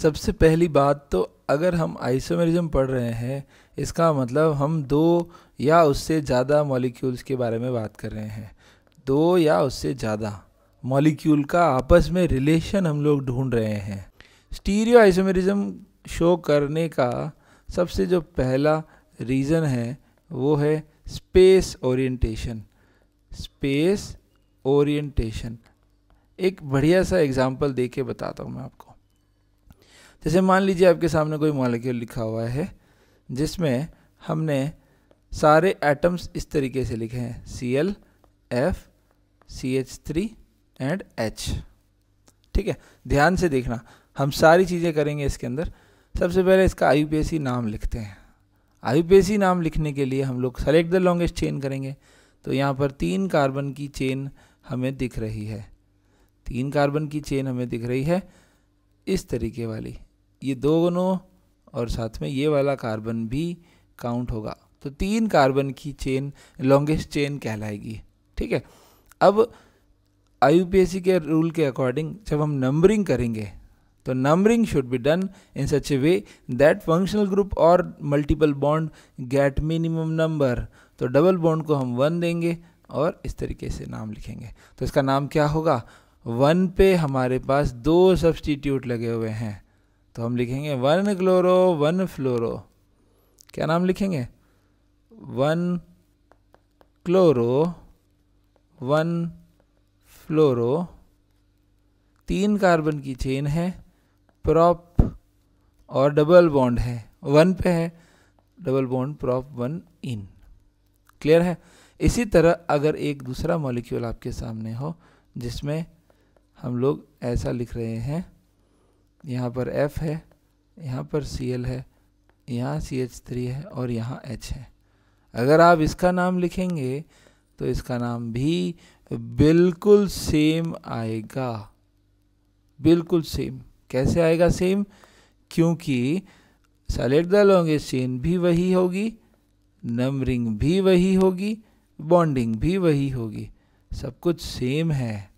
सबसे पहली बात तो अगर हम आइसोमेरिज्म पढ़ रहे हैं, इसका मतलब हम दो या उससे ज़्यादा मॉलिक्यूल्स के बारे में बात कर रहे हैं। दो या उससे ज़्यादा मॉलिक्यूल का आपस में रिलेशन हम लोग ढूंढ रहे हैं। स्टीरियो आइसोमेरिज्म शो करने का सबसे जो पहला रीज़न है वो है स्पेस ओरिएंटेशन। स्पेस ओरिएंटेशन एक बढ़िया सा एग्जांपल दे के बताता हूँ मैं आपको। जैसे मान लीजिए आपके सामने कोई मॉलिक्यूल लिखा हुआ है जिसमें हमने सारे एटम्स इस तरीके से लिखे हैं, Cl, F, CH3 and H। ठीक है, ध्यान से देखना, हम सारी चीज़ें करेंगे इसके अंदर। सबसे पहले इसका IUPAC नाम लिखते हैं। IUPAC नाम लिखने के लिए हम लोग सेलेक्ट द लॉन्गेस्ट चेन करेंगे। तो यहाँ पर 3 कार्बन की चेन हमें दिख रही है, 3 कार्बन की चेन हमें दिख रही है इस तरीके वाली, ये दोनों और साथ में ये वाला कार्बन भी काउंट होगा, तो 3 कार्बन की चेन लॉन्गेस्ट चेन कहलाएगी। ठीक है, अब IUPAC के रूल के अकॉर्डिंग जब हम नंबरिंग करेंगे तो numbering should be done in such a way that functional group और multiple bond get minimum number. तो डबल बॉन्ड को हम 1 देंगे और इस तरीके से नाम लिखेंगे। तो इसका नाम क्या होगा, 1 पे हमारे पास 2 सब्सटीट्यूट लगे हुए हैं, तो हम लिखेंगे 1 क्लोरो 1 फ्लोरो। क्या नाम लिखेंगे, 1 क्लोरो 1 फ्लोरो। 3 कार्बन की चेन है, प्रॉप और डबल बॉन्ड है, 1 पे है, डबल बॉन्ड प्रॉप 1 इन। क्लियर है। इसी तरह अगर एक दूसरा मॉलिक्यूल आपके सामने हो जिसमें हम लोग ऐसा लिख रहे हैं, यहाँ पर F है, यहाँ पर Cl है, यहाँ CH3 है और यहाँ H है। अगर आप इसका नाम लिखेंगे तो इसका नाम भी बिल्कुल सेम आएगा, बिल्कुल सेम। कैसे आएगा सेम, क्योंकि सेलेक्ट द लॉन्गेस्ट चेन भी वही होगी, नंबरिंग भी वही होगी, बॉन्डिंग भी वही होगी, सब कुछ सेम है।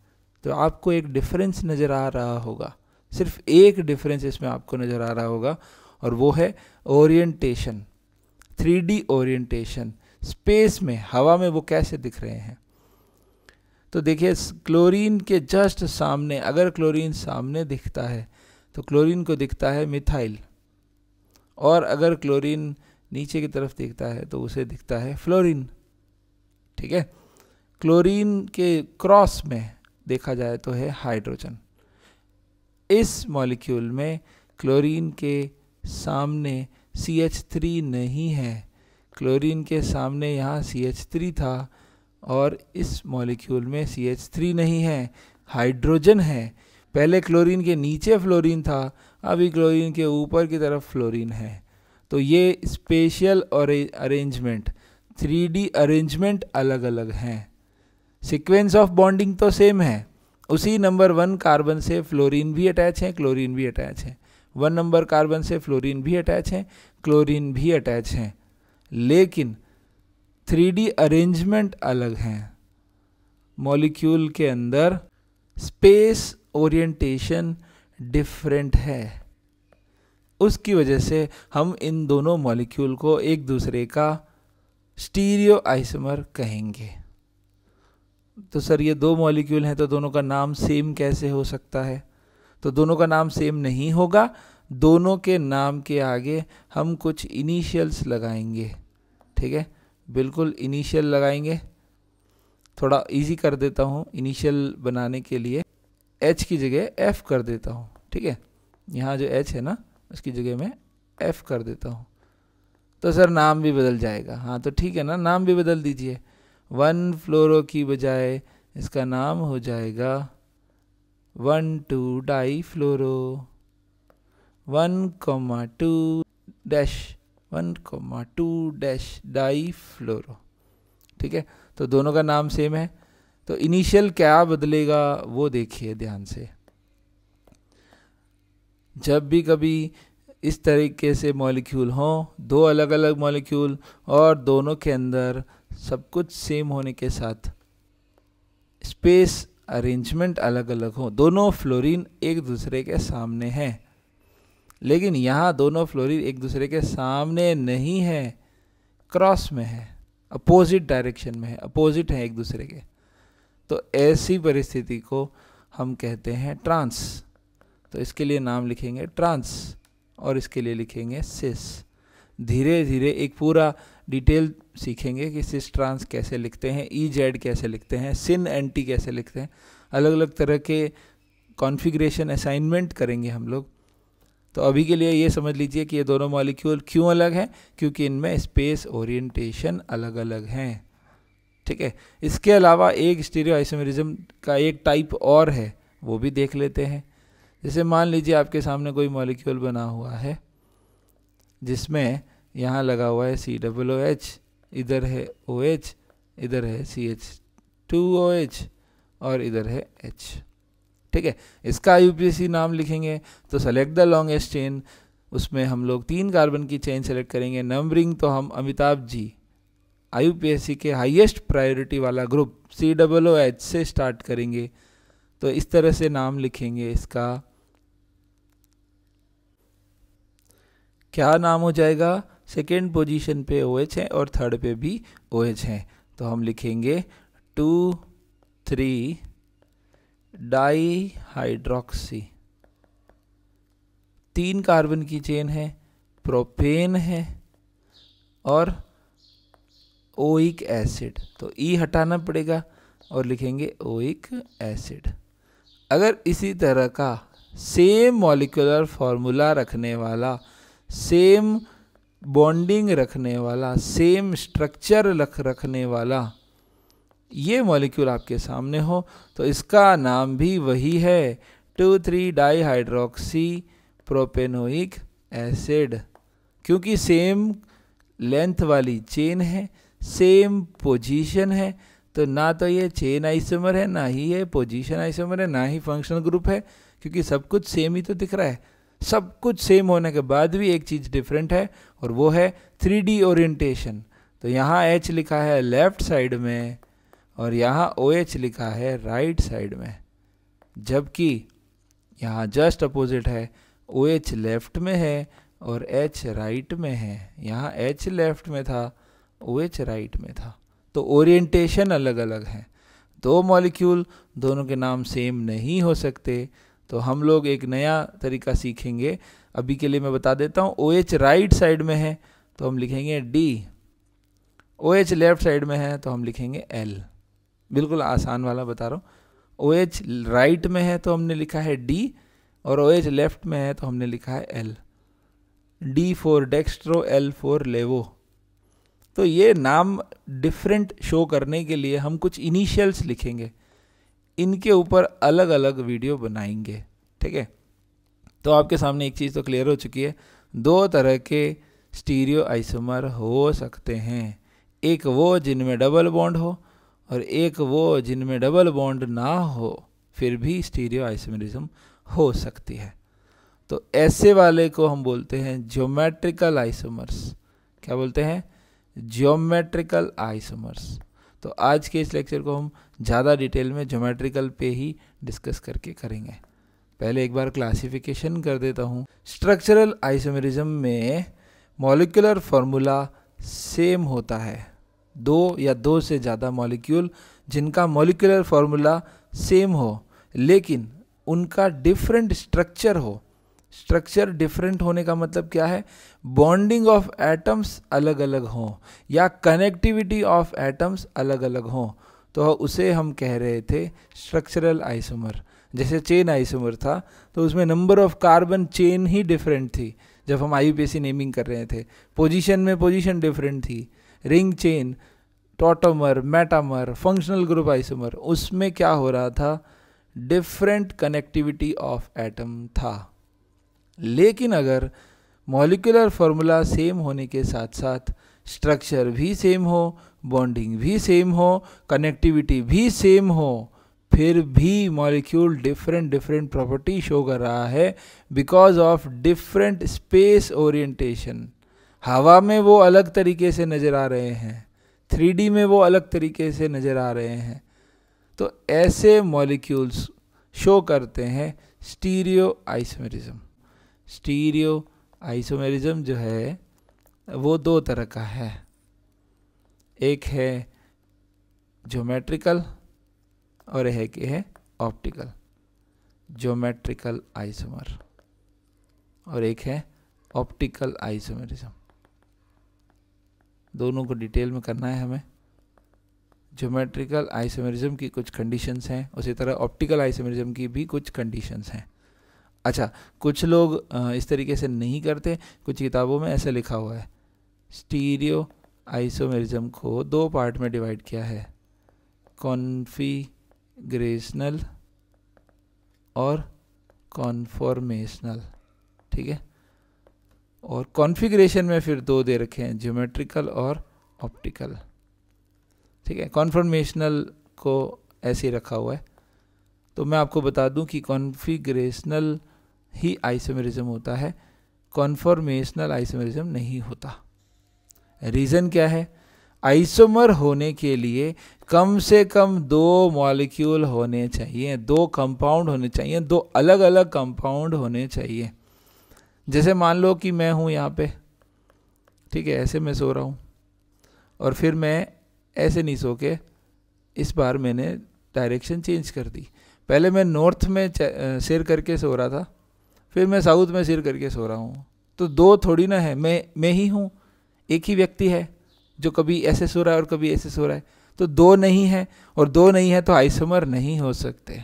तो आपको एक डिफरेंस नज़र आ रहा होगा, सिर्फ एक डिफरेंस इसमें आपको नज़र आ रहा होगा, और वो है ओरिएंटेशन, 3D ओरिएंटेशन। स्पेस में, हवा में वो कैसे दिख रहे हैं। तो देखिए क्लोरीन के जस्ट सामने, अगर क्लोरीन सामने दिखता है तो क्लोरीन को दिखता है मिथाइल, और अगर क्लोरीन नीचे की तरफ दिखता है तो उसे दिखता है फ्लोरीन। ठीक है, क्लोरीन के क्रॉस में देखा जाए तो है हाइड्रोजन। इस मॉलिक्यूल में क्लोरीन के सामने CH3 नहीं है, क्लोरीन के सामने यहाँ CH3 था और इस मॉलिक्यूल में CH3 नहीं है, हाइड्रोजन है। पहले क्लोरीन के नीचे फ्लोरीन था, अभी क्लोरीन के ऊपर की तरफ फ्लोरीन है। तो ये स्पेशल और अरेंजमेंट, 3D अरेंजमेंट अलग अलग हैं। सीक्वेंस ऑफ बॉन्डिंग तो सेम है, उसी नंबर 1 कार्बन से फ्लोरीन भी अटैच है, क्लोरीन भी अटैच है, 1 नंबर कार्बन से फ्लोरीन भी अटैच है, क्लोरीन भी अटैच है, लेकिन 3D अरेंजमेंट अलग हैं। मॉलिक्यूल के अंदर स्पेस ओरिएंटेशन डिफरेंट है, उसकी वजह से हम इन दोनों मॉलिक्यूल को एक दूसरे का स्टीरियो आइसोमर कहेंगे। तो सर ये 2 मॉलिक्यूल हैं तो दोनों का नाम सेम कैसे हो सकता है। तो दोनों का नाम सेम नहीं होगा, दोनों के नाम के आगे हम कुछ इनिशियल्स लगाएंगे। ठीक है, बिल्कुल इनिशियल लगाएंगे। थोड़ा इजी कर देता हूँ इनिशियल बनाने के लिए, H की जगह F कर देता हूँ। ठीक है, यहाँ जो H है ना उसकी जगह मैं F कर देता हूँ, तो सर नाम भी बदल जाएगा। हाँ तो ठीक है ना, नाम भी बदल दीजिए, 1 फ्लोरो की बजाय इसका नाम हो जाएगा 1,2 डाई फ्लोरो, 1,2 डैश 1,2 डैश डाई फ्लोरो। ठीक है, तो दोनों का नाम सेम है, तो इनिशियल क्या बदलेगा वो देखिए ध्यान से। जब भी कभी इस तरीके से मॉलिक्यूल हों, 2 अलग अलग मॉलिक्यूल और दोनों के अंदर सब कुछ सेम होने के साथ स्पेस अरेंजमेंट अलग अलग हो, दोनों फ्लोरीन एक दूसरे के सामने हैं, लेकिन यहाँ दोनों फ्लोरीन एक दूसरे के सामने नहीं है, क्रॉस में है, अपोजिट डायरेक्शन में है, अपोजिट है एक दूसरे के। तो ऐसी परिस्थिति को हम कहते हैं ट्रांस। तो इसके लिए नाम लिखेंगे ट्रांस और इसके लिए लिखेंगे सिस। धीरे धीरे एक पूरा डिटेल सीखेंगे कि सिस ट्रांस कैसे लिखते हैं, ई जेड कैसे लिखते हैं, सिन एंटी कैसे लिखते हैं, अलग अलग तरह के कॉन्फ़िगरेशन असाइनमेंट करेंगे हम लोग। तो अभी के लिए ये समझ लीजिए कि ये दोनों मॉलिक्यूल क्यों अलग हैं, क्योंकि इनमें स्पेस ओरिएंटेशन अलग अलग हैं। ठीक है, इसके अलावा एक स्टीरियो आइसोमेरिज्म का एक टाइप और है, वो भी देख लेते हैं। जैसे मान लीजिए आपके सामने कोई मॉलिक्यूल बना हुआ है जिसमें यहाँ लगा हुआ है COOH, इधर है OH, इधर है CH2OH और इधर है H। ठीक है, इसका IUPAC नाम लिखेंगे। तो सेलेक्ट द लॉन्गेस्ट चेन, उसमें हम लोग 3 कार्बन की चेन सेलेक्ट करेंगे। नंबरिंग तो हम अमिताभ जी IUPAC के हाईएस्ट प्रायोरिटी वाला ग्रुप COOH से स्टार्ट करेंगे। तो इस तरह से नाम लिखेंगे। इसका क्या नाम हो जाएगा? सेकेंड पोजीशन पे OH है और थर्ड पे भी OH है। तो हम लिखेंगे 2,3 डाईहाइड्रोक्सी। 3 कार्बन की चेन है, प्रोपेन है और ओइक एसिड। तो ई हटाना पड़ेगा और लिखेंगे ओइक एसिड। अगर इसी तरह का सेम मॉलिक्यूलर फॉर्मूला रखने वाला, सेम बॉन्डिंग रखने वाला, सेम स्ट्रक्चर रखने वाला ये मॉलिक्यूल आपके सामने हो तो इसका नाम भी वही है, 2,3 डाईहाइड्रोक्सी प्रोपेनोइक एसिड। क्योंकि सेम लेंथ वाली चेन है, सेम पोजीशन है, तो ना तो ये चेन आइसोमर है, ना ही ये पोजीशन आइसोमर है, ना ही फंक्शनल ग्रुप है, क्योंकि सब कुछ सेम ही तो दिख रहा है। सब कुछ सेम होने के बाद भी एक चीज़ डिफरेंट है और वो है 3D ओरिएंटेशन। तो यहाँ H लिखा है लेफ्ट साइड में और यहाँ OH लिखा है राइट साइड में, जबकि यहाँ जस्ट अपोजिट है, OH लेफ्ट में है और H राइट में है। यहाँ H लेफ्ट में था, OH राइट में था। तो ओरिएंटेशन अलग अलग है। 2 मॉलिक्यूल, दोनों के नाम सेम नहीं हो सकते। तो हम लोग एक नया तरीका सीखेंगे। अभी के लिए मैं बता देता हूँ। OH राइट साइड में है तो हम लिखेंगे D, OH लेफ्ट साइड में है तो हम लिखेंगे L। बिल्कुल आसान वाला बता रहा हूँ। OH राइट में है तो हमने लिखा है D और OH लेफ्ट में है तो हमने लिखा है L। D for dextro, L for लेवो। तो ये नाम डिफरेंट शो करने के लिए हम कुछ इनिशियल्स लिखेंगे, इनके ऊपर अलग अलग वीडियो बनाएंगे। ठीक है, तो आपके सामने एक चीज़ तो क्लियर हो चुकी है। 2 तरह के स्टीरियो आइसोमर हो सकते हैं, एक वो जिनमें डबल बॉन्ड हो और एक वो जिनमें डबल बॉन्ड ना हो, फिर भी स्टीरियो आइसोमरिज्म हो सकती है। तो ऐसे वाले को हम बोलते हैं ज्योमेट्रिकल आइसोमर्स। क्या बोलते हैं? Geometrical isomers. तो आज के इस लेक्चर को हम ज़्यादा डिटेल में ज्योमेट्रिकल पे ही डिस्कस करके करेंगे। पहले एक बार क्लासिफिकेशन कर देता हूँ। स्ट्रक्चरल आइसोमेरिज्म में मॉलिक्यूलर फार्मूला सेम होता है। 2 या 2 से ज़्यादा मॉलिक्यूल जिनका मॉलिक्यूलर फार्मूला सेम हो लेकिन उनका डिफरेंट स्ट्रक्चर हो। स्ट्रक्चर डिफरेंट होने का मतलब क्या है? बॉन्डिंग ऑफ एटम्स अलग अलग हों या कनेक्टिविटी ऑफ एटम्स अलग अलग हों, तो उसे हम कह रहे थे स्ट्रक्चरल आइसोमर। जैसे चेन आइसोमर था तो उसमें number of carbon chain he different थी जब हम IUPAC नेमिंग कर रहे थे। पोजीशन में पोजीशन डिफरेंट थी। Ring chain, tautomer, metamer, functional group isomer, उसमें क्या हो रहा था? डिफरेंट कनेक्टिविटी ऑफ एटम था। लेकिन अगर मॉलिक्यूलर फार्मूला सेम होने के साथ साथ स्ट्रक्चर भी सेम हो, बॉन्डिंग भी सेम हो, कनेक्टिविटी भी सेम हो, फिर भी मॉलिक्यूल डिफरेंट प्रॉपर्टी शो कर रहा है because of different space orientation. हवा में वो अलग तरीके से नज़र आ रहे हैं, 3D में वो अलग तरीके से नज़र आ रहे हैं। तो ऐसे मॉलिक्यूल्स शो करते हैं स्टीरियो आइसोमेरिज्म। स्टीरियो आइसोमेरिज्म जो है वो दो तरह का है, एक है ज्योमेट्रिकल और एक है ऑप्टिकल। ज्योमेट्रिकल आइसोमर और एक है ऑप्टिकल आइसोमेरिज्म। दोनों को डिटेल में करना है हमें। ज्योमेट्रिकल आइसोमेरिज्म की कुछ कंडीशंस हैं, उसी तरह ऑप्टिकल आइसोमेरिज्म की भी कुछ कंडीशंस हैं। अच्छा, कुछ लोग इस तरीके से नहीं करते, कुछ किताबों में ऐसा लिखा हुआ है, स्टीरियो आइसोमेरिज्म को दो पार्ट में डिवाइड किया है, कॉन्फिगरेशनल और कॉन्फॉर्मेशनल। ठीक है, और कॉन्फ़िगरेशन में फिर दो दे रखे हैं, ज्योमेट्रिकल और ऑप्टिकल। ठीक है, कॉन्फॉर्मेशनल को ऐसे ही रखा हुआ है। तो मैं आपको बता दूं कि कॉन्फ़िगरेशनल ही आइसोमेरिज्म होता है, कॉन्फॉर्मेशनल आइसोमेरिज्म नहीं होता। रीज़न क्या है? आइसोमर होने के लिए कम से कम दो मॉलिक्यूल होने चाहिए, दो कंपाउंड होने चाहिए, दो अलग अलग कंपाउंड होने चाहिए। जैसे मान लो कि मैं हूँ यहाँ पे, ठीक है, ऐसे मैं सो रहा हूँ और फिर मैं ऐसे नहीं सो के इस बार मैंने डायरेक्शन चेंज कर दी। पहले मैं नॉर्थ में सिर करके सो रहा था, फिर मैं साउथ में सिर करके सो रहा हूँ। तो दो थोड़ी ना है, मैं ही हूँ, एक ही व्यक्ति है जो कभी ऐसे सो रहा है और कभी ऐसे सो रहा है। तो दो नहीं है, और दो नहीं है तो आइसोमर नहीं हो सकते।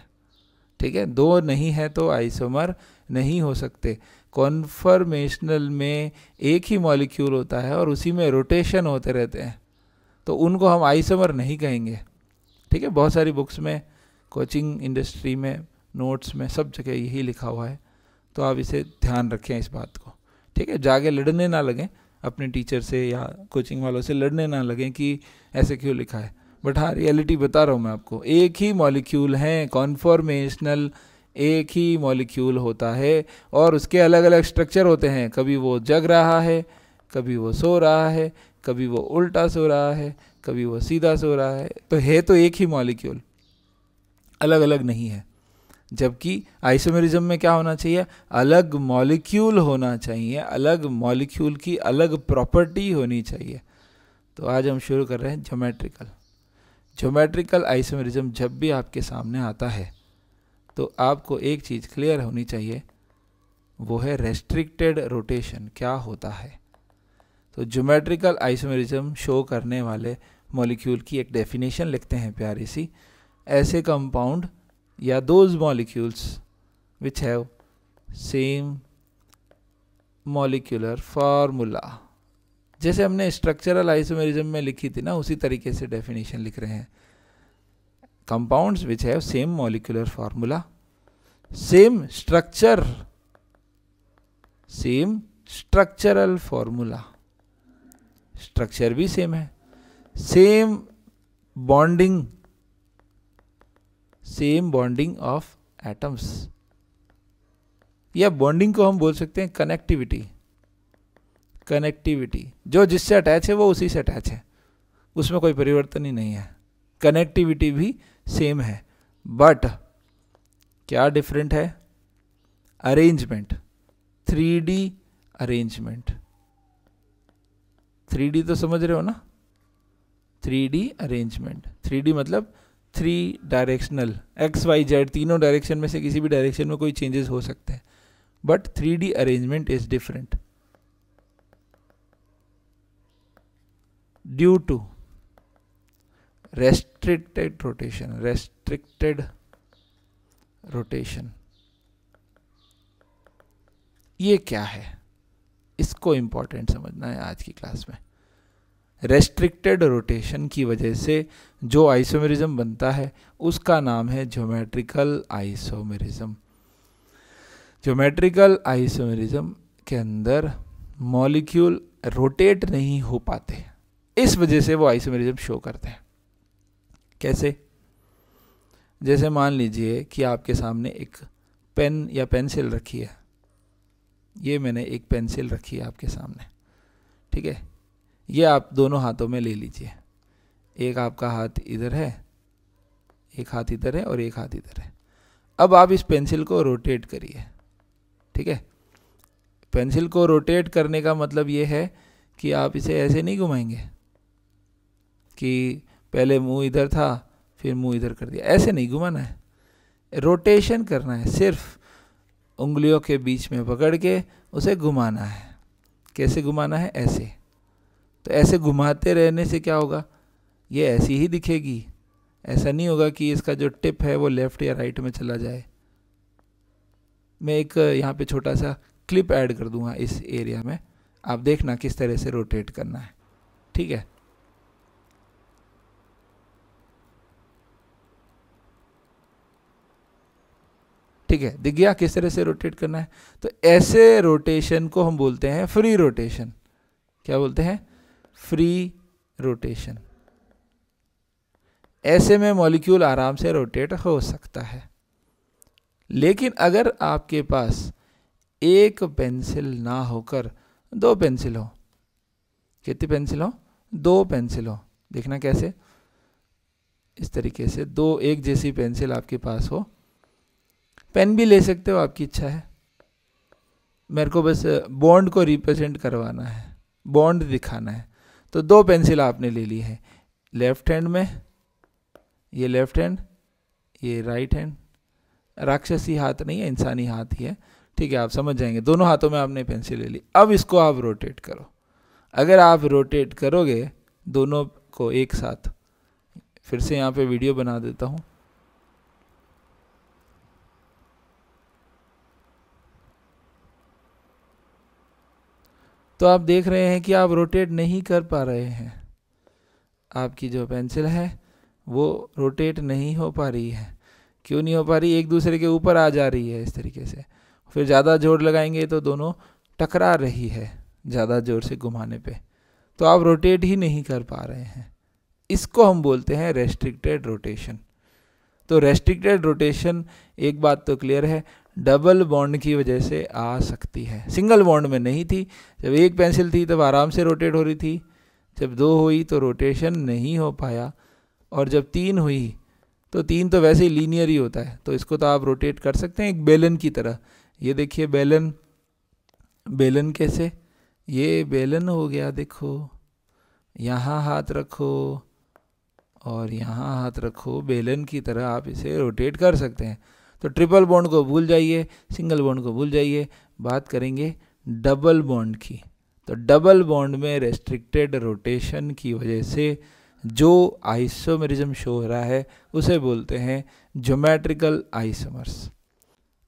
ठीक है, दो नहीं है तो आइसोमर नहीं हो सकते। कॉन्फॉर्मेशनल में एक ही मॉलिक्यूल होता है और उसी में रोटेशन होते रहते हैं, तो उनको हम आइसोमर नहीं कहेंगे। ठीक है, बहुत सारी बुक्स में, कोचिंग इंडस्ट्री में, नोट्स में, सब जगह यही लिखा हुआ है। तो आप इसे ध्यान रखें इस बात को। ठीक है, जाके लड़ने ना लगें अपने टीचर से या कोचिंग वालों से, लड़ने ना लगें कि ऐसे क्यों लिखा है। बट हाँ, रियलिटी बता रहा हूँ मैं आपको, एक ही मॉलिक्यूल हैं, कॉन्फॉर्मेशनल एक ही मॉलिक्यूल होता है और उसके अलग अलग स्ट्रक्चर होते हैं। कभी वो जग रहा है, कभी वो सो रहा है, कभी वो उल्टा सो रहा है, कभी वो सीधा सो रहा है। तो है तो एक ही मॉलिक्यूल, अलग अलग नहीं है। जबकि आइसोमेरिज्म में क्या होना चाहिए? अलग मॉलिक्यूल होना चाहिए, अलग मॉलिक्यूल की अलग प्रॉपर्टी होनी चाहिए। तो आज हम शुरू कर रहे हैं ज्योमेट्रिकल आइसोमेरिज्म। जब भी आपके सामने आता है तो आपको एक चीज़ क्लियर होनी चाहिए, वो है रेस्ट्रिक्टेड रोटेशन क्या होता है। तो ज्योमेट्रिकल आइसोमेरिज्म शो करने वाले मॉलिक्यूल की एक डेफिनेशन लिखते हैं प्यारी सी, ऐसे कंपाउंड या those molecules which have same molecular formula. जैसे हमने स्ट्रक्चरल आइसोमेरिज्म में लिखी थी ना, उसी तरीके से डेफिनेशन लिख रहे हैं। Compounds which have same molecular formula, same structure, same structural formula, structure भी सेम है, same bonding, same bonding of atoms, या बॉन्डिंग को हम बोल सकते हैं कनेक्टिविटी। कनेक्टिविटी, जो जिससे अटैच है वो उसी से अटैच है, उसमें कोई परिवर्तन ही नहीं है। कनेक्टिविटी भी सेम है, बट क्या डिफरेंट है? Arrangement, 3D arrangement. 3D तो समझ रहे हो ना? 3D अरेंजमेंट, 3D मतलब 3 डायरेक्शनल, एक्स वाई जेड तीनों डायरेक्शन में से किसी भी डायरेक्शन में कोई चेंजेस हो सकते हैं, but 3D arrangement is different due to restricted rotation, restricted rotation। ये क्या है, इसको इंपॉर्टेंट समझना है आज की क्लास में। रेस्ट्रिक्टेड रोटेशन की वजह से जो आइसोमेरिज्म बनता है उसका नाम है ज्योमेट्रिकल आइसोमेरिज्म। ज्योमेट्रिकल आइसोमेरिज्म के अंदर मॉलिक्यूल रोटेट नहीं हो पाते, इस वजह से वो आइसोमेरिज्म शो करते हैं। कैसे? जैसे मान लीजिए कि आपके सामने एक पेन या पेंसिल रखी है, ये मैंने एक पेंसिल रखी है आपके सामने, ठीक है, ये आप दोनों हाथों में ले लीजिए। एक आपका हाथ इधर है, एक हाथ इधर है और एक हाथ इधर है। अब आप इस पेंसिल को रोटेट करिए, ठीक है, पेंसिल को रोटेट करने का मतलब ये है कि आप इसे ऐसे नहीं घुमाएंगे कि पहले मुंह इधर था फिर मुंह इधर कर दिया, ऐसे नहीं घुमाना है, रोटेशन करना है, सिर्फ उंगलियों के बीच में पकड़ के उसे घुमाना है। कैसे घुमाना है? ऐसे। तो ऐसे घुमाते रहने से क्या होगा, ये ऐसी ही दिखेगी, ऐसा नहीं होगा कि इसका जो टिप है वो लेफ्ट या राइट में चला जाए। मैं एक यहाँ पे छोटा सा क्लिप ऐड कर दूंगा इस एरिया में, आप देखना किस तरह से रोटेट करना है, ठीक है। ठीक है, दिख गया किस तरह से रोटेट करना है। तो ऐसे रोटेशन को हम बोलते हैं फ्री रोटेशन। क्या बोलते हैं? Free rotation. ऐसे में मॉलिक्यूल आराम से रोटेट हो सकता है। लेकिन अगर आपके पास एक पेंसिल ना होकर दो पेंसिल हो, कितनी पेंसिल हो? दो पेंसिल हो। देखना कैसे, इस तरीके से दो एक जैसी पेंसिल आपके पास हो, पेन भी ले सकते हो, आपकी इच्छा है। मेरे को बस बॉन्ड को रिप्रेजेंट करवाना है, बॉन्ड दिखाना है। तो दो पेंसिल आपने ले ली है, लेफ्ट हैंड में, ये लेफ्ट हैंड, ये राइट हैंड। राक्षसी हाथ नहीं है, इंसानी हाथ ही है, ठीक है, आप समझ जाएंगे। दोनों हाथों में आपने पेंसिल ले ली। अब इसको आप रोटेट करो। अगर आप रोटेट करोगे दोनों को एक साथ, फिर से यहाँ पे वीडियो बना देता हूँ। तो आप देख रहे हैं कि आप रोटेट नहीं कर पा रहे हैं, आपकी जो पेंसिल है वो रोटेट नहीं हो पा रही है। क्यों नहीं हो पा रही? एक दूसरे के ऊपर आ जा रही है इस तरीके से। फिर ज़्यादा जोर लगाएंगे तो दोनों टकरा रही है ज़्यादा जोर से घुमाने पे, तो आप रोटेट ही नहीं कर पा रहे हैं। इसको हम बोलते हैं रेस्ट्रिक्टेड रोटेशन। तो रेस्ट्रिक्टेड रोटेशन, एक बात तो क्लियर है, डबल बॉन्ड की वजह से आ सकती है। सिंगल बॉन्ड में नहीं थी, जब एक पेंसिल थी तब आराम से रोटेट हो रही थी, जब दो हुई तो रोटेशन नहीं हो पाया, और जब तीन हुई तो तीन तो वैसे ही लीनियर ही होता है, तो इसको तो आप रोटेट कर सकते हैं एक बेलन की तरह। ये देखिए बेलन, बेलन कैसे, ये बेलन हो गया, देखो यहाँ हाथ रखो और यहाँ हाथ रखो, बेलन की तरह आप इसे रोटेट कर सकते हैं। तो ट्रिपल बॉन्ड को भूल जाइए, सिंगल बॉन्ड को भूल जाइए, बात करेंगे डबल बॉन्ड की। तो डबल बॉन्ड में रेस्ट्रिक्टेड रोटेशन की वजह से जो आइसोमेरिज्म शो हो रहा है उसे बोलते हैं ज्योमेट्रिकल आइसोमर्स।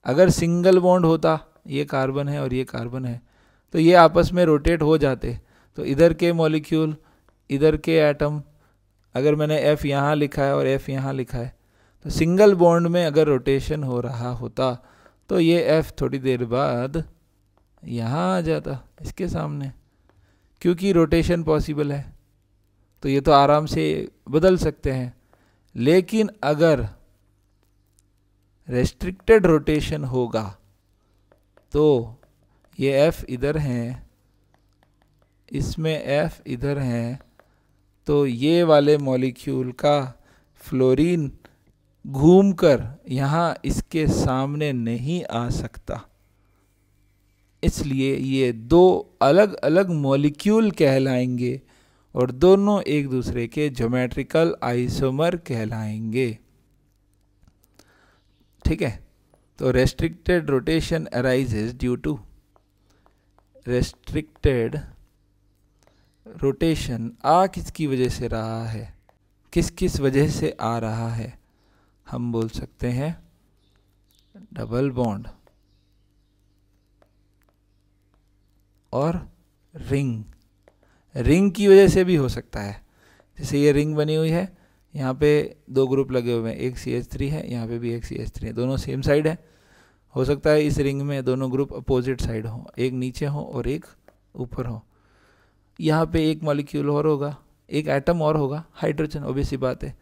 अगर सिंगल बॉन्ड होता, ये कार्बन है और ये कार्बन है, तो ये आपस में रोटेट हो जाते। तो इधर के मॉलिक्यूल, इधर के एटम, अगर मैंने F यहाँ लिखा है और F यहाँ लिखा है, तो सिंगल बॉन्ड में अगर रोटेशन हो रहा होता तो ये F थोड़ी देर बाद यहाँ आ जाता इसके सामने, क्योंकि रोटेशन पॉसिबल है, तो ये तो आराम से बदल सकते हैं। लेकिन अगर रेस्ट्रिक्टेड रोटेशन होगा तो ये F इधर हैं, इसमें F इधर हैं, तो ये वाले मॉलिक्यूल का फ्लोरीन घूमकर यहाँ इसके सामने नहीं आ सकता। इसलिए ये दो अलग अलग मॉलिक्यूल कहलाएंगे और दोनों एक दूसरे के ज्योमेट्रिकल आइसोमर कहलाएंगे। ठीक है, तो restricted rotation arises due to, restricted rotation आ किसकी वजह से रहा है, किस किस वजह से आ रहा है, हम बोल सकते हैं डबल बॉन्ड और रिंग। रिंग की वजह से भी हो सकता है, जैसे ये रिंग बनी हुई है, यहाँ पे दो ग्रुप लगे हुए हैं, एक CH3 है, यहाँ पे भी एक CH3 है, दोनों सेम साइड है। हो सकता है इस रिंग में दोनों ग्रुप अपोजिट साइड हो, एक नीचे हो और एक ऊपर हो। यहाँ पे एक मॉलिक्यूल और होगा, एक एटम और होगा, हाइड्रोजन, ऑब्वियस सी बात है।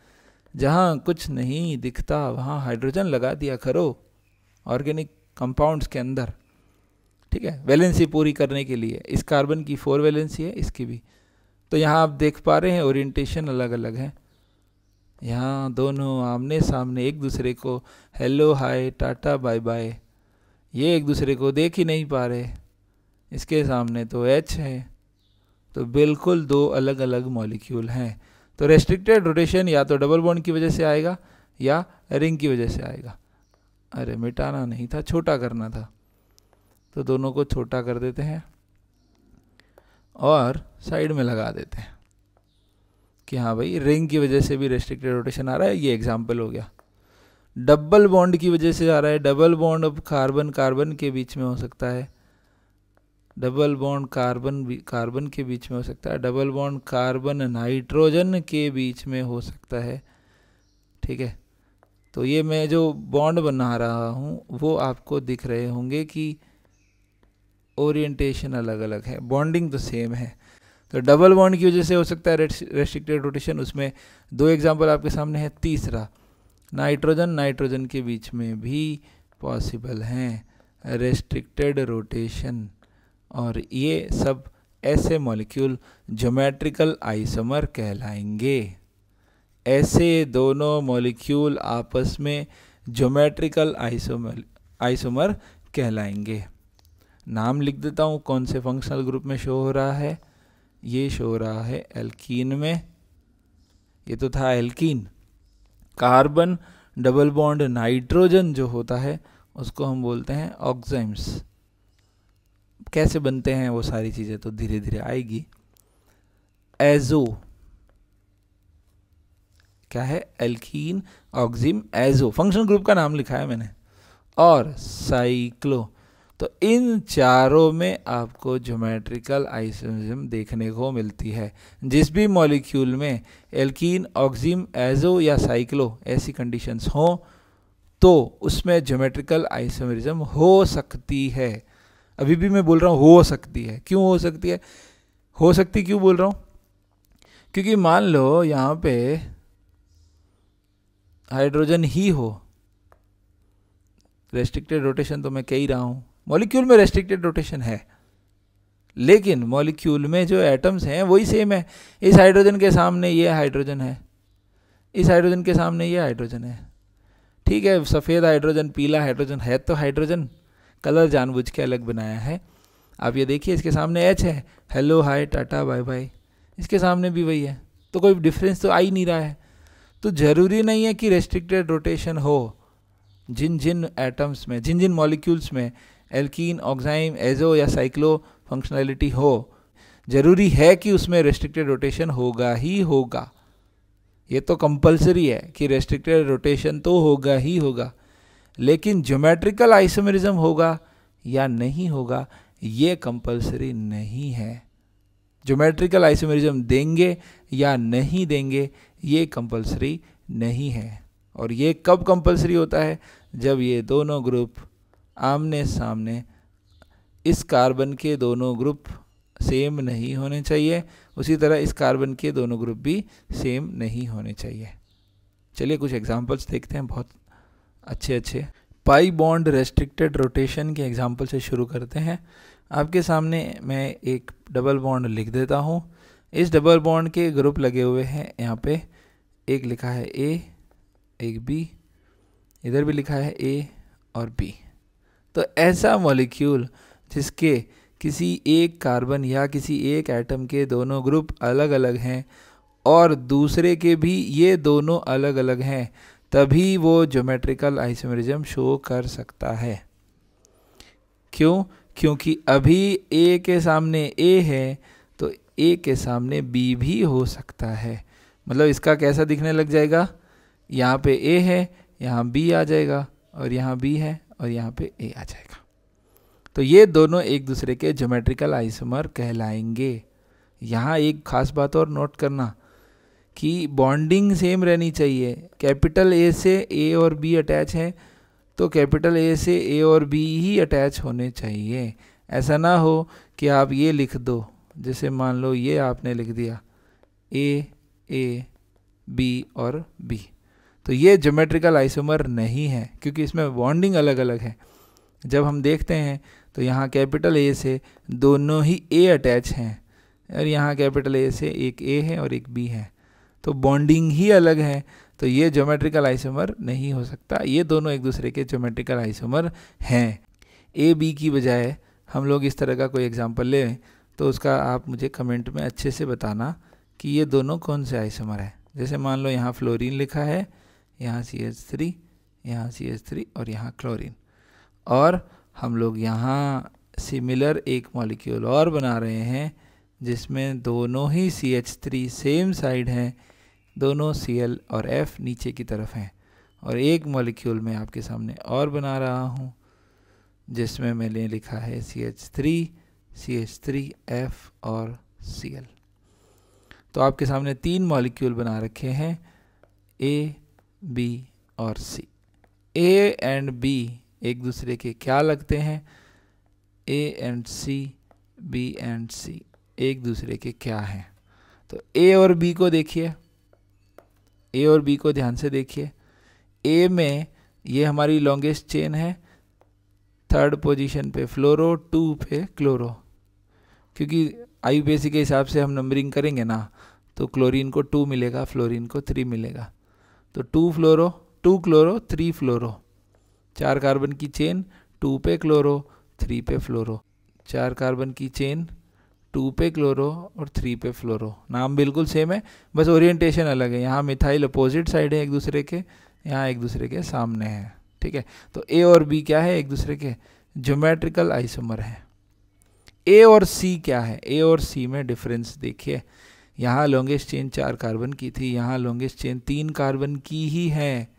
जहाँ कुछ नहीं दिखता वहाँ हाइड्रोजन लगा दिया करो ऑर्गेनिक कंपाउंड्स के अंदर, ठीक है, वैलेंसी पूरी करने के लिए। इस कार्बन की 4 वैलेंसी है, इसकी भी। तो यहाँ आप देख पा रहे हैं ओरिएंटेशन अलग अलग है। यहाँ दोनों आमने सामने एक दूसरे को hello hi tata bye bye, ये एक दूसरे को देख ही नहीं पा रहे, इसके सामने तो H है, तो बिल्कुल दो अलग अलग मॉलिक्यूल हैं। तो रेस्ट्रिक्टेड रोटेशन या तो डबल बॉन्ड की वजह से आएगा या रिंग की वजह से आएगा। अरे मिटाना नहीं था, छोटा करना था, तो दोनों को छोटा कर देते हैं और साइड में लगा देते हैं कि हाँ भाई रिंग की वजह से भी रेस्ट्रिक्टेड रोटेशन आ रहा है। ये एग्जाम्पल हो गया। डबल बॉन्ड की वजह से आ रहा है, डबल बॉन्ड अब कार्बन कार्बन के बीच में हो सकता है, डबल बॉन्ड कार्बन कार्बन के बीच में हो सकता है, डबल बॉन्ड कार्बन नाइट्रोजन के बीच में हो सकता है। ठीक है, तो ये मैं जो बॉन्ड बना रहा हूँ वो आपको दिख रहे होंगे कि ओरिएंटेशन अलग अलग है, बॉन्डिंग तो सेम है। तो डबल बॉन्ड की वजह से हो सकता है रेस्ट्रिक्टेड रोटेशन, उसमें दो एग्जांपल आपके सामने है। तीसरा नाइट्रोजन नाइट्रोजन के बीच में भी पॉसिबल हैं रेस्ट्रिक्टेड रोटेशन, और ये सब ऐसे मॉलिक्यूल ज्योमेट्रिकल आइसोमर कहलाएंगे। ऐसे दोनों मॉलिक्यूल आपस में ज्योमेट्रिकल आइसोमर कहलाएंगे। नाम लिख देता हूँ कौन से फंक्शनल ग्रुप में शो हो रहा है। ये शो हो रहा है एल्कीन में, ये तो था alkene. Carbon double bond nitrogen जो होता है उसको हम बोलते हैं ऑक्साइम्स। कैसे बनते हैं वो सारी चीज़ें तो धीरे धीरे आएगी। एजो क्या है, एल्कीन ऑक्सिम एजो, फंक्शनल ग्रुप का नाम लिखा है मैंने। और साइक्लो, तो इन चारों में आपको ज्योमेट्रिकल आइसोमरिज्म देखने को मिलती है। जिस भी मॉलिक्यूल में एल्कीन ऑक्सिम एजो या साइक्लो ऐसी कंडीशंस हो तो उसमें ज्योमेट्रिकल आइसोमरिज्म हो सकती है। अभी भी मैं बोल रहा हूँ हो सकती है। क्यों हो सकती है, हो सकती क्यों बोल रहा हूँ, क्योंकि मान लो यहाँ पे हाइड्रोजन ही हो, रेस्ट्रिक्टेड रोटेशन तो मैं कह ही रहा हूँ, मॉलिक्यूल में रेस्ट्रिक्टेड रोटेशन है, लेकिन मॉलिक्यूल में जो एटम्स हैं वही सेम है। इस हाइड्रोजन के सामने ये हाइड्रोजन है, इस हाइड्रोजन के सामने ये हाइड्रोजन है। ठीक है, सफ़ेद हाइड्रोजन पीला हाइड्रोजन है तो हाइड्रोजन, कलर जानबूझ के अलग बनाया है। आप ये देखिए इसके सामने H है, hello hi tata bye bye, इसके सामने भी वही है, तो कोई डिफरेंस तो आ ही नहीं रहा है। तो ज़रूरी नहीं है कि रेस्ट्रिक्टेड रोटेशन हो। जिन जिन एटम्स में, जिन जिन मॉलिक्यूल्स में एल्कीन ऑक्साइम एजो या साइक्लो फंक्शनैलिटी हो, ज़रूरी है कि उसमें रेस्ट्रिक्टेड रोटेशन होगा ही होगा। ये तो कंपलसरी है कि रेस्ट्रिक्टेड रोटेशन तो होगा ही होगा, लेकिन ज्योमेट्रिकल आइसोमरिज्म होगा या नहीं होगा ये कंपलसरी नहीं है। ज्योमेट्रिकल आइसोमरिज्म देंगे या नहीं देंगे ये कंपलसरी नहीं है। और ये कब कंपलसरी होता है, जब ये दोनों ग्रुप आमने सामने, इस कार्बन के दोनों ग्रुप सेम नहीं होने चाहिए, उसी तरह इस कार्बन के दोनों ग्रुप भी सेम नहीं होने चाहिए। चलिए कुछ एग्जांपल्स देखते हैं, बहुत अच्छे पाई बॉन्ड रेस्ट्रिक्टेड रोटेशन के एग्जांपल से शुरू करते हैं। आपके सामने मैं एक डबल बॉन्ड लिख देता हूँ। इस डबल बॉन्ड के ग्रुप लगे हुए हैं, यहाँ पे एक लिखा है ए, एक बी, इधर भी लिखा है ए और बी। तो ऐसा मॉलिक्यूल जिसके किसी एक कार्बन या किसी एक एटम के दोनों ग्रुप अलग अलग हैं और दूसरे के भी ये दोनों अलग अलग हैं, तभी वो ज्योमेट्रिकल आइसोमरिज्म शो कर सकता है। क्यों? क्योंकि अभी ए के सामने ए है तो ए के सामने बी भी हो सकता है। मतलब इसका कैसा दिखने लग जाएगा, यहाँ पे ए है, यहाँ बी आ जाएगा, और यहाँ बी है और यहाँ पे ए आ जाएगा। तो ये दोनों एक दूसरे के ज्योमेट्रिकल आइसोमर कहलाएंगे। यहाँ एक खास बात और नोट करना कि बॉन्डिंग सेम रहनी चाहिए। कैपिटल ए से ए और बी अटैच है तो कैपिटल ए से ए और बी ही अटैच होने चाहिए। ऐसा ना हो कि आप ये लिख दो, जैसे मान लो ये आपने लिख दिया ए बी और बी, तो ये ज्योमेट्रिकल आइसोमर नहीं है क्योंकि इसमें बॉन्डिंग अलग अलग है। जब हम देखते हैं तो यहाँ कैपिटल ए से दोनों ही ए अटैच हैं और यहाँ कैपिटल ए से एक ए है और एक बी है, तो बॉन्डिंग ही अलग है, तो ये ज्योमेट्रिकल आइसोमर नहीं हो सकता। ये दोनों एक दूसरे के ज्योमेट्रिकल आइसोमर हैं। ए बी की बजाय हम लोग इस तरह का कोई एग्जांपल लें तो उसका आप मुझे कमेंट में अच्छे से बताना कि ये दोनों कौन से आइसोमर है। जैसे मान लो यहाँ फ्लोरीन लिखा है, यहाँ CH3, यहाँ CH3 और यहाँ क्लोरीन, और हम लोग यहाँ सिमिलर एक मॉलिक्यूल और बना रहे हैं जिसमें दोनों ही CH3 सेम साइड हैं, दोनों Cl और F नीचे की तरफ हैं, और एक मॉलिक्यूल में आपके सामने और बना रहा हूँ जिसमें मैंने लिखा है CH3, CH3, F और Cl। तो आपके सामने 3 मॉलिक्यूल बना रखे हैं, A, B और C। A एंड B एक दूसरे के क्या लगते हैं? A and C, B and C एक दूसरे के क्या हैं? तो A और B को देखिए, A और B को ध्यान से देखिए। A में ये हमारी लॉन्गेस्ट चेन है, 3rd पोजीशन पे फ्लोरो, 2 पे क्लोरो, क्योंकि IUPAC के हिसाब से हम नंबरिंग करेंगे ना, तो क्लोरीन को 2 मिलेगा, फ्लोरीन को 3 मिलेगा। तो 2 फ्लोरो, 2 क्लोरो, 3 फ्लोरो, 4 कार्बन की चेन, 2 पे क्लोरो, 3 पे फ्लोरो, 4 कार्बन की चेन, 2 पे क्लोरो और 3 पे फ्लोरो। नाम बिल्कुल सेम है, बस ओरिएंटेशन अलग है। यहाँ मिथाइल अपोजिट साइड है एक दूसरे के, यहाँ एक दूसरे के सामने है। ठीक है, तो A और B क्या है? एक दूसरे के ज्योमेट्रिकल आइसोमर है। A और C क्या है? A और C में डिफरेंस देखिए, यहाँ लॉन्गेस्ट चेन 4 कार्बन की थी, यहाँ लॉन्गेस्ट चेन 3 कार्बन की ही है।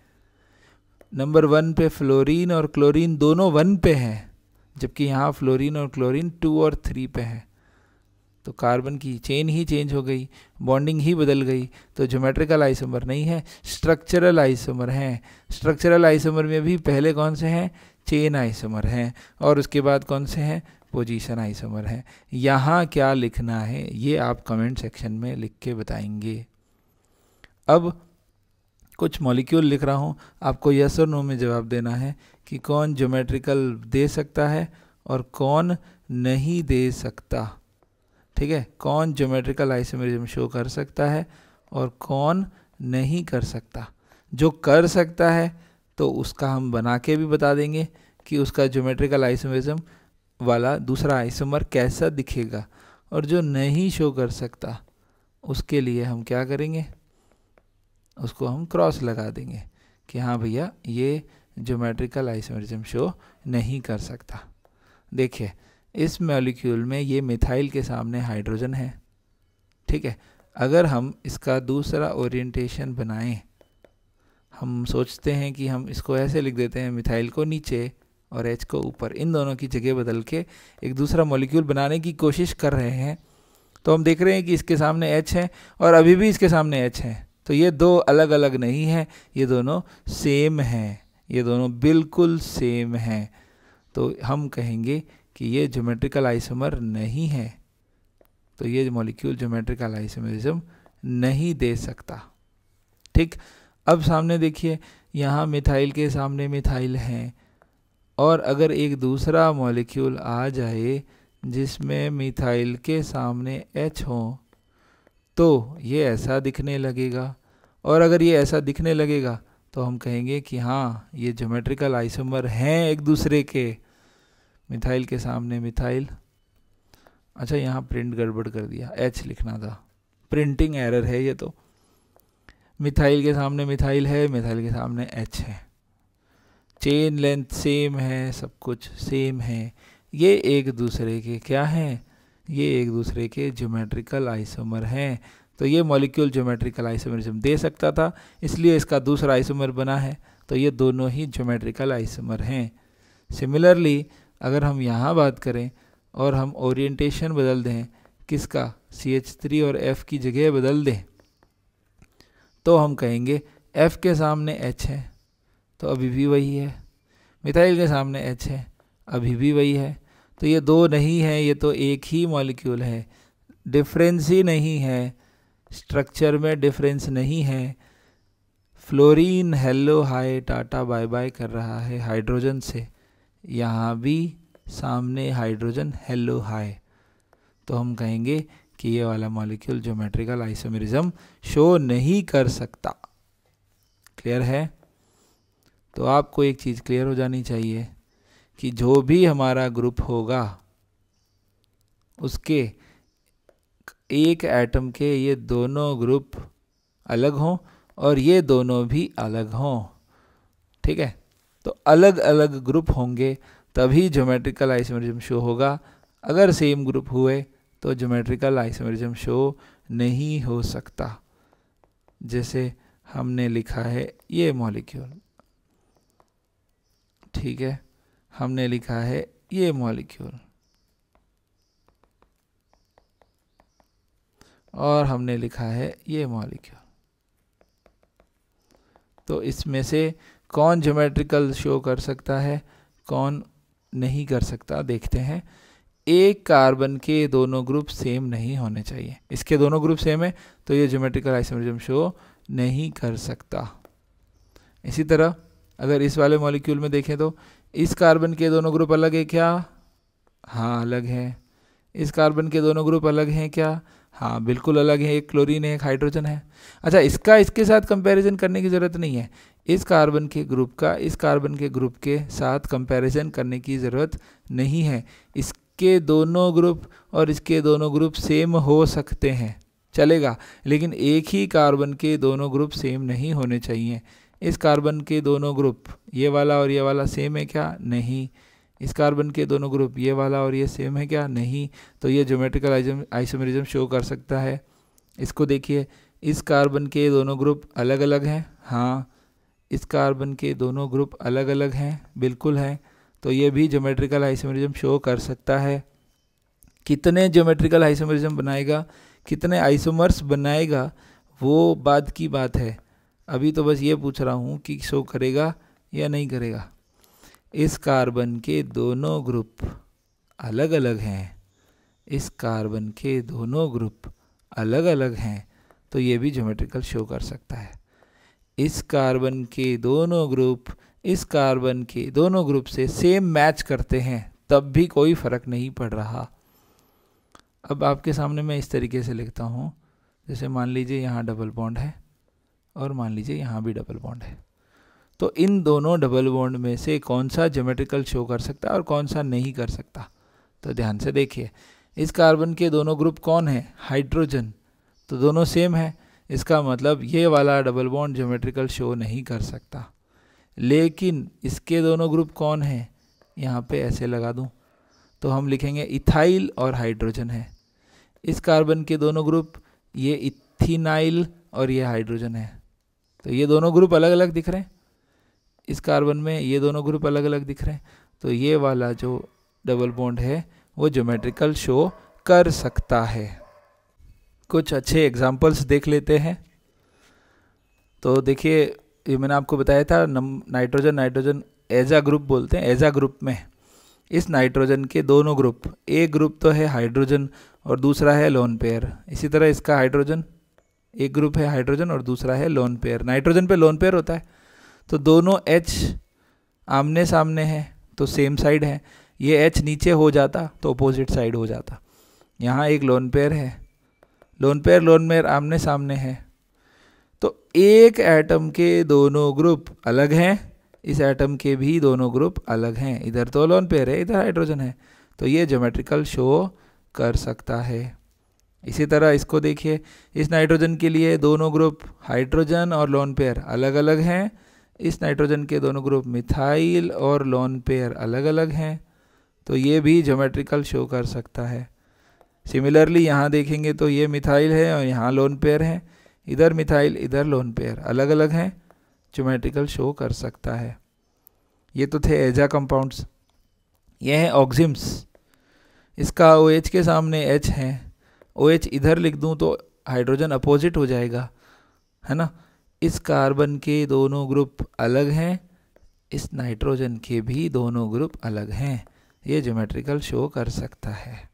नंबर 1 पे फ्लोरीन और क्लोरीन दोनों 1 पे हैं, जबकि यहाँ फ्लोरीन और क्लोरीन 2 और 3 पे है। तो कार्बन की चेन ही चेंज हो गई, बॉन्डिंग ही बदल गई, तो ज्योमेट्रिकल आइसोमर नहीं है, स्ट्रक्चरल आइसोमर हैं। स्ट्रक्चरल आइसोमर में भी पहले कौन से हैं? चेन आइसोमर हैं, और उसके बाद कौन से हैं? पोजीशन आइसोमर हैं। यहाँ क्या लिखना है ये आप कमेंट सेक्शन में लिख के बताएंगे। अब कुछ मॉलिक्यूल लिख रहा हूँ, आपको यस और नो में जवाब देना है कि कौन ज्योमेट्रिकल दे सकता है और कौन नहीं दे सकता। ठीक है, कौन ज्योमेट्रिकल आइसोमेरिज्म शो कर सकता है और कौन नहीं कर सकता। जो कर सकता है तो उसका हम बना के भी बता देंगे कि उसका ज्योमेट्रिकल आइसोमेरिज्म वाला दूसरा आइसोमर कैसा दिखेगा, और जो नहीं शो कर सकता उसके लिए हम क्या करेंगे? उसको हम क्रॉस लगा देंगे कि हाँ भैया ये ज्योमेट्रिकल आइसोमेरिज्म शो नहीं कर सकता। देखिए, इस मॉलिक्यूल में ये मिथाइल के सामने हाइड्रोजन है। ठीक है, अगर हम इसका दूसरा ओरिएंटेशन बनाएं, हम सोचते हैं कि हम इसको ऐसे लिख देते हैं, मिथाइल को नीचे और H को ऊपर, इन दोनों की जगह बदल के एक दूसरा मॉलिक्यूल बनाने की कोशिश कर रहे हैं। तो हम देख रहे हैं कि इसके सामने H है और अभी भी इसके सामने H है, तो ये दो अलग अलग नहीं है, ये दोनों सेम हैं, ये दोनों बिल्कुल सेम हैं। तो हम कहेंगे कि ये ज्योमेट्रिकल आइसोमर नहीं है, तो ये मॉलिक्यूल ज्योमेट्रिकल आइसोमेरिज्म नहीं दे सकता। ठीक, अब सामने देखिए, यहाँ मिथाइल के सामने मिथाइल हैं, और अगर एक दूसरा मॉलिक्यूल आ जाए जिसमें मिथाइल के सामने H हो तो ये ऐसा दिखने लगेगा, और अगर ये ऐसा दिखने लगेगा तो हम कहेंगे कि हाँ ये ज्योमेट्रिकल आइसोमर हैं एक दूसरे के। मिथाइल के सामने मिथाइल, अच्छा यहाँ प्रिंट गड़बड़ कर दिया, H लिखना था, प्रिंटिंग एरर है ये। तो मिथाइल के सामने मिथाइल है, मिथाइल के सामने H है, चेन लेंथ सेम है, सब कुछ सेम है, ये एक दूसरे के क्या हैं? ये एक दूसरे के ज्योमेट्रिकल आइसोमर हैं। तो ये मॉलिक्यूल ज्योमेट्रिकल आइसोमरिज्म दे सकता था, इसलिए इसका दूसरा आइसोमर बना है, तो ये दोनों ही ज्योमेट्रिकल आइसोमर हैं। सिमिलरली अगर हम यहाँ बात करें और हम ओरिएंटेशन बदल दें, किसका? CH3 और F की जगह बदल दें, तो हम कहेंगे F के सामने H है तो अभी भी वही है, मिथाइल के सामने H है अभी भी वही है। तो ये दो नहीं है, ये तो एक ही मॉलिक्यूल है, डिफरेंस ही नहीं है, स्ट्रक्चर में डिफरेंस नहीं है। Fluorine hello hi tata bye bye कर रहा है हाइड्रोजन से, यहाँ भी सामने हाइड्रोजन हेलो हाय, तो हम कहेंगे कि ये वाला मॉलिक्यूल ज्योमेट्रिकल आइसोमेरिज्म शो नहीं कर सकता। क्लियर है? तो आपको एक चीज़ क्लियर हो जानी चाहिए कि जो भी हमारा ग्रुप होगा उसके एक एटम के ये दोनों ग्रुप अलग हों और ये दोनों भी अलग हों। ठीक है, तो अलग अलग ग्रुप होंगे तभी ज्योमेट्रिकल आइसोमेरिज्म शो होगा। अगर सेम ग्रुप हुए तो ज्योमेट्रिकल आइसोमेरिज्म शो नहीं हो सकता। जैसे हमने लिखा है ये मॉलिक्यूल, ठीक है, हमने लिखा है ये मॉलिक्यूल और हमने लिखा है ये मॉलिक्यूल। तो इसमें से कौन ज्योमेट्रिकल शो कर सकता है, कौन नहीं कर सकता, देखते हैं। एक कार्बन के दोनों ग्रुप सेम नहीं होने चाहिए। इसके दोनों ग्रुप सेम है तो ये ज्योमेट्रिकल आइसोमेरिज्म शो नहीं कर सकता। इसी तरह अगर इस वाले मॉलिक्यूल में देखें तो इस कार्बन के दोनों ग्रुप अलग है क्या? हाँ अलग है। इस कार्बन के दोनों ग्रुप अलग हैं क्या? हाँ बिल्कुल अलग है। एक क्लोरीन है, एक हाइड्रोजन है। अच्छा, इसका इसके साथ कंपैरिजन करने की ज़रूरत नहीं है। इस कार्बन के ग्रुप का इस कार्बन के ग्रुप के साथ कंपैरिजन करने की ज़रूरत नहीं है। इसके दोनों ग्रुप और इसके दोनों ग्रुप सेम हो सकते हैं, चलेगा, लेकिन एक ही कार्बन के दोनों ग्रुप सेम नहीं होने चाहिए। इस कार्बन के दोनों ग्रुप ये वाला और ये वाला सेम है क्या? नहीं। इस कार्बन के दोनों ग्रुप ये वाला और ये सेम है क्या? नहीं। तो ये ज्योमेट्रिकल आइसोमेरिज्म शो कर सकता है। इसको देखिए, इस कार्बन के दोनों ग्रुप अलग अलग हैं। हाँ, इस कार्बन के दोनों ग्रुप अलग अलग हैं, बिल्कुल हैं। तो ये भी ज्योमेट्रिकल आइसोमेरिज्म शो कर सकता है। कितने ज्योमेट्रिकल आइसोमेरिज्म बनाएगा, कितने आइसोमर्स बनाएगा, वो बाद की बात है। अभी तो बस ये पूछ रहा हूँ कि शो करेगा या नहीं करेगा। इस कार्बन के दोनों ग्रुप अलग अलग हैं, इस कार्बन के दोनों ग्रुप अलग अलग हैं, तो ये भी ज्योमेट्रिकल शो कर सकता है। इस कार्बन के दोनों ग्रुप इस कार्बन के दोनों ग्रुप से सेम मैच करते हैं, तब भी कोई फर्क नहीं पड़ रहा। अब आपके सामने मैं इस तरीके से लिखता हूँ, जैसे मान लीजिए यहाँ डबल बॉन्ड है और मान लीजिए यहाँ भी डबल बॉन्ड है। तो इन दोनों डबल बॉन्ड में से कौन सा ज्योमेट्रिकल शो कर सकता है और कौन सा नहीं कर सकता? तो ध्यान से देखिए, इस कार्बन के दोनों ग्रुप कौन है? हाइड्रोजन। तो दोनों सेम है, इसका मतलब ये वाला डबल बॉन्ड ज्योमेट्रिकल शो नहीं कर सकता। लेकिन इसके दोनों ग्रुप कौन है? यहाँ पे ऐसे लगा दूँ तो हम लिखेंगे इथाइल और हाइड्रोजन है। इस कार्बन के दोनों ग्रुप ये इथिनाइल और ये हाइड्रोजन है। तो ये दोनों ग्रुप अलग अलग दिख रहे हैं, इस कार्बन में ये दोनों ग्रुप अलग अलग दिख रहे हैं। तो ये वाला जो डबल बॉन्ड है वो ज्योमेट्रिकल शो कर सकता है। कुछ अच्छे एग्जांपल्स देख लेते हैं। तो देखिए, ये मैंने आपको बताया था नाइट्रोजन एज अ ग्रुप बोलते हैं। एज अ ग्रुप में इस नाइट्रोजन के दोनों ग्रुप, एक ग्रुप तो है हाइड्रोजन और दूसरा है लोन पेयर। इसी तरह इसका हाइड्रोजन, एक ग्रुप है हाइड्रोजन और दूसरा है लोन पेयर। नाइट्रोजन पे लोन पेयर होता है, तो दोनों H आमने सामने हैं तो सेम साइड है। ये H नीचे हो जाता तो अपोजिट साइड हो जाता। यहाँ एक लोन पेयर है, लोन पेयर आमने सामने है। तो एक एटम के दोनों ग्रुप अलग हैं, इस एटम के भी दोनों ग्रुप अलग हैं। इधर तो लोन पेयर है, इधर हाइड्रोजन है, तो ये ज्योमेट्रिकल शो कर सकता है। इसी तरह इसको देखिए, इस नाइट्रोजन के लिए दोनों ग्रुप हाइड्रोजन और लोन पेयर अलग अलग हैं। इस नाइट्रोजन के दोनों ग्रुप मिथाइल और लोन पेयर अलग अलग हैं, तो ये भी ज्योमेट्रिकल शो कर सकता है। सिमिलरली यहाँ देखेंगे तो ये मिथाइल है और यहाँ लोन पेयर है, इधर मिथाइल इधर लोन पेयर अलग अलग हैं, ज्योमेट्रिकल शो कर सकता है। ये तो थे एजा कंपाउंड्स। ये हैं ऑक्सिम्स। इसका OH के सामने H है, OH इधर लिख दूँ तो हाइड्रोजन अपोजिट हो जाएगा, है ना। इस कार्बन के दोनों ग्रुप अलग हैं, इस नाइट्रोजन के भी दोनों ग्रुप अलग हैं, ये ज्योमेट्रिकल शो कर सकता है।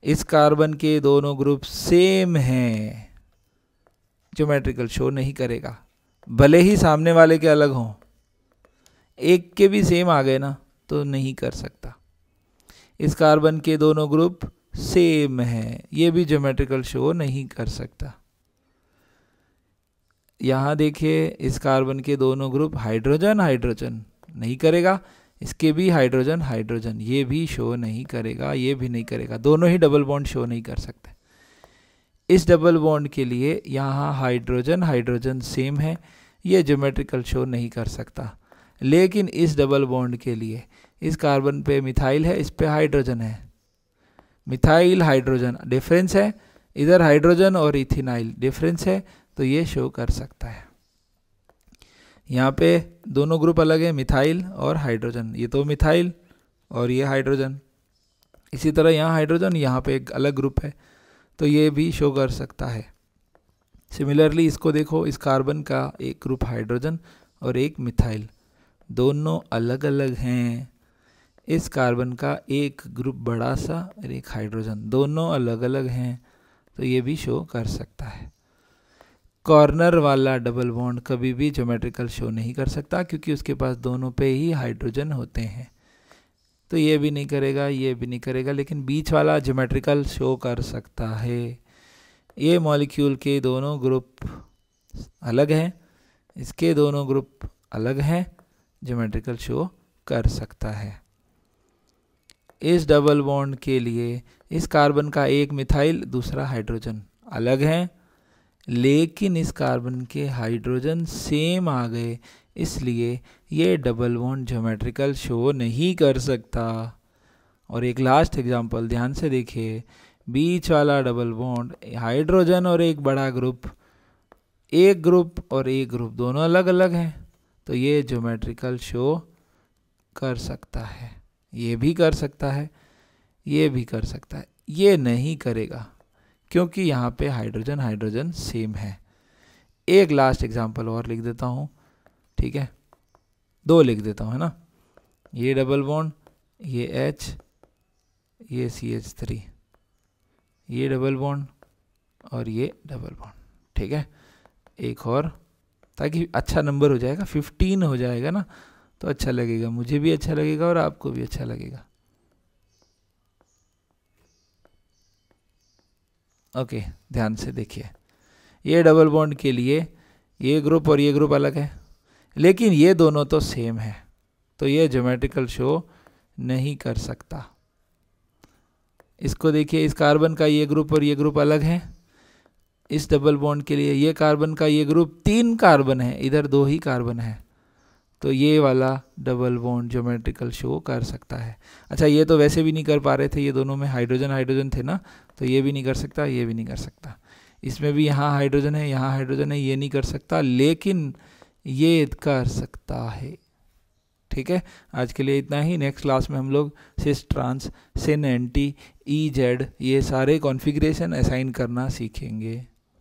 इस कार्बन के दोनों ग्रुप सेम हैं, ज्योमेट्रिकल शो नहीं करेगा, भले ही सामने वाले के अलग हों। एक के भी सेम आ गए ना तो नहीं कर सकता। इस कार्बन के दोनों ग्रुप सेम हैं, ये भी ज्योमेट्रिकल शो नहीं कर सकता। यहाँ देखिए, इस कार्बन के दोनों ग्रुप हाइड्रोजन नहीं करेगा, इसके भी हाइड्रोजन हाइड्रोजन, ये भी शो नहीं करेगा, ये भी नहीं करेगा, दोनों ही डबल बॉन्ड शो नहीं कर सकते। इस डबल बॉन्ड के लिए यहाँ हाइड्रोजन हाइड्रोजन सेम है, ये ज्योमेट्रिकल शो नहीं कर सकता। लेकिन इस डबल बॉन्ड के लिए इस कार्बन पे मिथाइल है, इस पे हाइड्रोजन है, मिथाइल हाइड्रोजन डिफरेंस है, इधर हाइड्रोजन और इथिनाइल डिफरेंस है, तो ये शो कर सकता है। यहाँ पे दोनों ग्रुप अलग है, मिथाइल और हाइड्रोजन, ये तो मिथाइल और ये हाइड्रोजन। इसी तरह यहाँ हाइड्रोजन, यहाँ पे एक अलग ग्रुप है, तो ये भी शो कर सकता है। सिमिलरली इसको देखो, इस कार्बन का एक ग्रुप हाइड्रोजन और एक मिथाइल, दोनों अलग अलग हैं। इस कार्बन का एक ग्रुप बड़ा सा और एक हाइड्रोजन, दोनों अलग अलग हैं, तो ये भी शो कर सकता है। कॉर्नर वाला डबल बॉन्ड कभी भी ज्योमेट्रिकल शो नहीं कर सकता, क्योंकि उसके पास दोनों पे ही हाइड्रोजन होते हैं, तो ये भी नहीं करेगा, ये भी नहीं करेगा। लेकिन बीच वाला ज्योमेट्रिकल शो कर सकता है। ये मॉलिक्यूल के दोनों ग्रुप अलग हैं, इसके दोनों ग्रुप अलग हैं, ज्योमेट्रिकल शो कर सकता है। इस डबल बॉन्ड के लिए इस कार्बन का एक मिथाइल दूसरा हाइड्रोजन अलग हैं, लेकिन इस कार्बन के हाइड्रोजन सेम आ गए, इसलिए ये डबल बॉन्ड ज्योमेट्रिकल शो नहीं कर सकता। और एक लास्ट एग्जांपल ध्यान से देखिए, बीच वाला डबल बॉन्ड हाइड्रोजन और एक बड़ा ग्रुप, एक ग्रुप और एक ग्रुप दोनों अलग अलग हैं, तो ये ज्योमेट्रिकल शो कर सकता है। ये भी कर सकता है, ये भी कर सकता है, ये नहीं करेगा क्योंकि यहाँ पे हाइड्रोजन हाइड्रोजन सेम है। एक लास्ट एग्जांपल और लिख देता हूँ, ठीक है, दो लिख देता हूँ, है ना। ये डबल बॉन्ड, ये H, ये CH3, ये डबल बॉन्ड और ये डबल बॉन्ड, ठीक है। एक और, ताकि अच्छा नंबर हो जाएगा, 15 हो जाएगा ना, तो अच्छा लगेगा, मुझे भी अच्छा लगेगा और आपको भी अच्छा लगेगा। ओके, ध्यान से देखिए, ये डबल बॉन्ड के लिए ये ग्रुप और ये ग्रुप अलग है, लेकिन ये दोनों तो सेम है, तो ये ज्योमेट्रिकल शो नहीं कर सकता। इसको देखिए, इस कार्बन का ये ग्रुप और ये ग्रुप अलग है, इस डबल बॉन्ड के लिए ये कार्बन का ये ग्रुप 3 कार्बन है, इधर 2 ही कार्बन है, तो ये वाला डबल बॉन्ड ज्योमेट्रिकल शो कर सकता है। अच्छा, ये तो वैसे भी नहीं कर पा रहे थे, ये दोनों में हाइड्रोजन हाइड्रोजन थे ना, तो ये भी नहीं कर सकता, ये भी नहीं कर सकता। इसमें भी यहाँ हाइड्रोजन है, यहाँ हाइड्रोजन है, ये नहीं कर सकता, लेकिन ये कर सकता है। ठीक है, आज के लिए इतना ही। नेक्स्ट क्लास में हम लोग सिस, ट्रांस, सिन, एंटी, ई, जेड, ये सारे कॉन्फ़िगरेशन असाइन करना सीखेंगे।